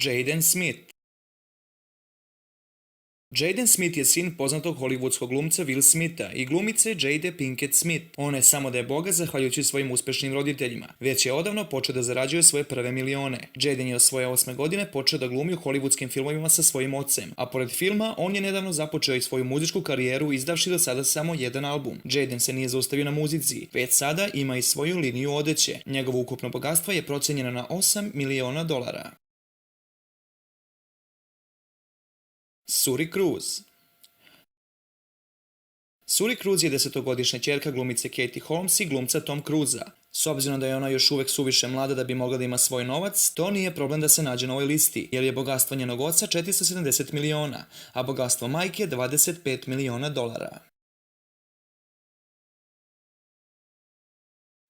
Jaden Smith. Jaden Smith je sin poznatog hollywoodskog glumca Will Smitha i glumice Jade Pinkett Smith. On ne samo da je bogat zahvaljujući svojim uspešnim roditeljima, već je odavno počeo da zarađuje svoje prve milione. Jaden je od svoje 8. godine počeo da glumi u hollywoodskim filmovima sa svojim ocem, a pored filma on je nedavno započeo i svoju muzičku karijeru izdavši do sada samo jedan album. Jaden se nije zaustavio na muzici, već sada ima i svoju liniju odeće. Njegovo ukupno bogatstvo je procenjeno na $8 miliona. Suri Cruise. Suri Cruise je 10-godišnja ćerka glumice Katie Holmes i glumca Tom Cruisa. S obzirom da je ona još uvek suviše mlada da bi mogla da ima svoj novac, to nije problem da se nađe na ovoj listi, jer je bogatstvo njenog oca 470 miliona, a bogatstvo majke $25 miliona.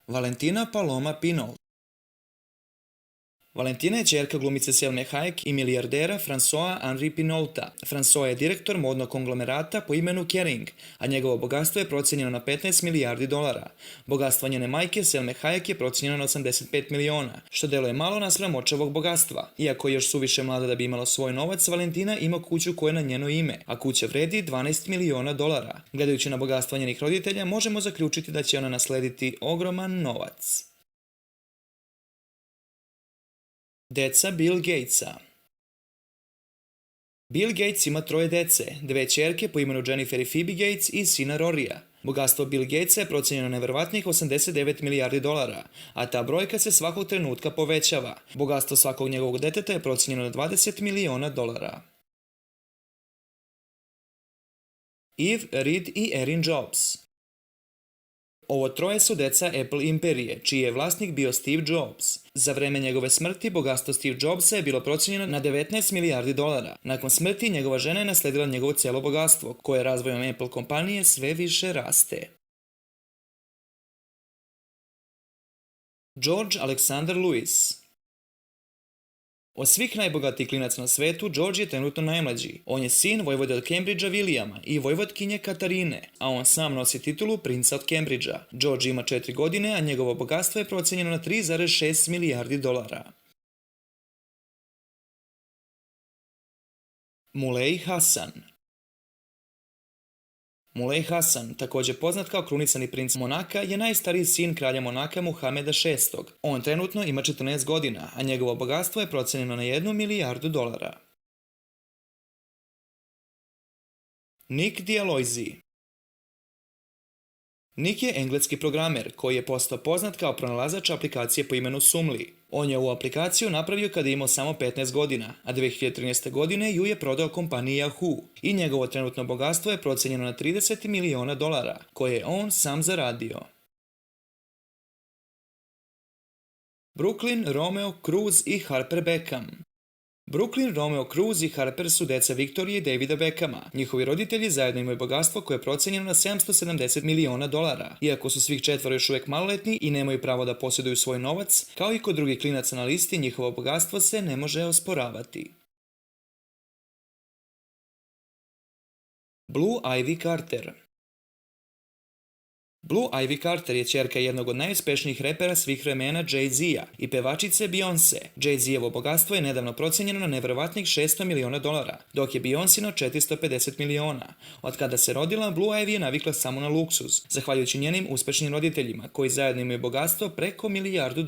Valentina Paloma Pinault. Valentina je ćerka glumice Selme Hayek i milijardera François-Henri Pinaulta. François je direktor modnog konglomerata po imenu Kering, a njegovo bogatstvo je procenjeno na $15 milijardi. Bogatstvo njene majke Selme Hayek je procenjeno na 85 miliona, što deluje malo naspram očevog bogatstva. Iako je još suviše mlada da bi imala svoj novac, Valentina ima kuću koja je na njeno ime, a kuća vredi $12 miliona. Gledajući na bogatstvo njenih roditelja, možemo zaključiti da će ona naslediti ogroman novac. Deca Bill Gatesa. Bill Gates ima 3 dece, 2 ćerke po imenu Jennifer i Phoebe Gates i sina Rorija. Bogatstvo Bill Gatesa je procenjeno na neverovatnih $89 milijardi, a ta brojka se svakog trenutka povećava. Bogatstvo svakog njegovog deteta je procenjeno na $20 miliona. Eve, Reed i Erin Jobs. Ovo 3 su deca Apple imperije, čiji je vlasnik bio Steve Jobs. Za vreme njegove smrti bogatstvo Steve Jobsa je bilo procenjeno na $19 milijardi. Nakon smrti njegova žena je nasledila njegovo cijelo bogatstvo, koje razvojem Apple kompanije sve više raste. George Alexander Lewis. Od svih najbogatijih klinaca na svetu, George je trenutno najmlađi. On je sin vojvode od Cambridgea Williama i vojvodkinje Katarine, a on sam nosi titulu princa od Cambridgea. George ima 4 godine, a njegovo bogatstvo je procenjeno na $3,6 milijardi. Mulej Hasan. Mulej Hasan, također poznat kao krunisani princ Monaka, je najstariji sin kralja Monaka Muhameda VI. On trenutno ima 14 godina, a njegovo bogatstvo je procenjeno na $1 milijardu. Nick D'Aloisi. Nick je engleski programer koji je postao poznat kao pronalazač aplikacije po imenu Sumli. On je ovu aplikaciju napravio kada je imao samo 15 godina, a 2013. godine ju je prodao kompaniji Yahoo i njegovo trenutno bogatstvo je procenjeno na $30 miliona, koje je on sam zaradio. Brooklyn, Romeo, Cruz i Harper Beckham. Brooklyn, Romeo, Cruz i Harper su deca Victorije i Davida Beckhama. Njihovi roditelji zajedno imaju bogatstvo koje je procenjeno na $770 miliona. Iako su svih 4 još uvijek maloletni i nemaju pravo da posjeduju svoj novac, kao i kod drugih klinaca na listi, njihovo bogatstvo se ne može osporavati. Blue Ivy Carter. Blue Ivy Carter je ćerka jednog od najuspješnijih repera svih vremena Jay-Z-a i pevačice Beyoncé. Jay-Z-evo bogatstvo je nedavno procenjeno na neverovatnih $600 miliona, dok je Beyoncino $450 miliona. Od kada se rodila, Blue Ivy je navikla samo na luksuz, zahvaljujući njenim uspešnim roditeljima, koji zajedno imaju bogatstvo preko $1 milijardu.